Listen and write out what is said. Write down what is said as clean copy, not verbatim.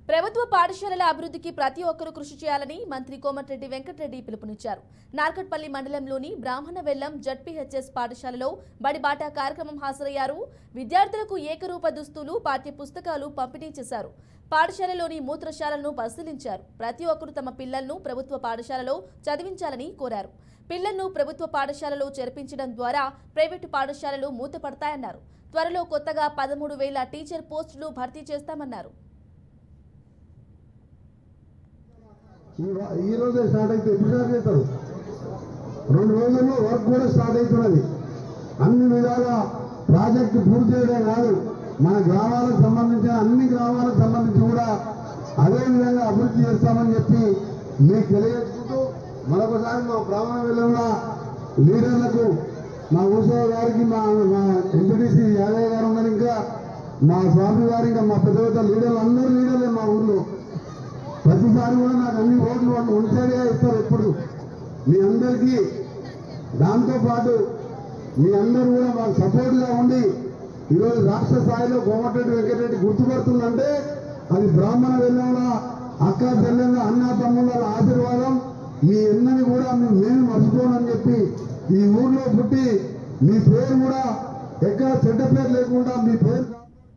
ప్రభుత్వ పాఠశాలల అభివృద్ధికి ప్రతి ఒక్కరూ కృషి చేయాలని మంత్రి కోమటిరెడ్డి వెంకటరెడ్డి పిలుపునిచ్చారు. నార్కట్పల్లి మండలంలోని బ్రాహ్మణ వెల్లం జడ్పీహెచ్ఎస్ పాఠశాలలో బడిబాట కార్యక్రమం హాజరయ్యారు. విద్యార్థులకు ఏకరూప దుస్తులు, పాఠ్య పుస్తకాలు పంపిణీ చేశారు. పాఠశాలలోని మూత్రశాలను పరిశీలించారు. ప్రతి ఒక్కరూ తమ పిల్లలను ప్రభుత్వ పాఠశాలలో చదివించాలని కోరారు. పిల్లలను ప్రభుత్వ పాఠశాలలో చేర్పించడం ద్వారా ప్రైవేటు పాఠశాలలు మూతపడతాయన్నారు. త్వరలో కొత్తగా 13,000 టీచర్ పోస్టులు భర్తీ చేస్తామన్నారు. ఈ రోజే స్టార్ట్ అయితే ఎప్పుడు స్టార్ట్ చేస్తారు? 2 రోజుల్లో వర్క్ కూడా స్టార్ట్ అవుతున్నది. అన్ని విధాలా ప్రాజెక్టు పూర్తి చేయడం కాదు, మన గ్రామాలకు సంబంధించిన అన్ని గ్రామాలకు సంబంధించి కూడా అదే విధంగా అభివృద్ధి చేస్తామని చెప్పి మీకు తెలియజేసుకుంటూ మరొకసారి మా బ్రాహ్మణ వెల్లంలో లీడర్లకు, మా ఊసవ గారికి, మా ఎంపీటీసీ యాదయ్య గారు ఉన్నారు, ఇంకా మా స్వామి గారు, ఇంకా మా పెద్ద పెద్ద లీడర్లు, అందరూ లీడర్లే మా ఊర్లో. ప్రతిసారి కూడా నాకు అన్ని ఓట్లు ఉంచాడే ఇస్తారు ఎప్పుడు. మీ అందరికీ దాంతోపాటు మీ అందరూ కూడా మాకు సపోర్ట్గా ఉండి ఈరోజు రాష్ట్ర స్థాయిలో కోమటిరెడ్డి వెంకటరెడ్డి గుర్తుపడుతుందంటే అది బ్రాహ్మణ వెల్లంలో అక్క చెల్లెళ్ళ అన్న తమ్ముళ్ళ ఆశీర్వాదం. మీ ఎన్నని కూడా మేము మర్చిపోనని చెప్పి ఈ ఊర్లో పుట్టి మీ పేరు కూడా ఎక్కడ చెడ్డ పేరు లేకుండా మీ పేరు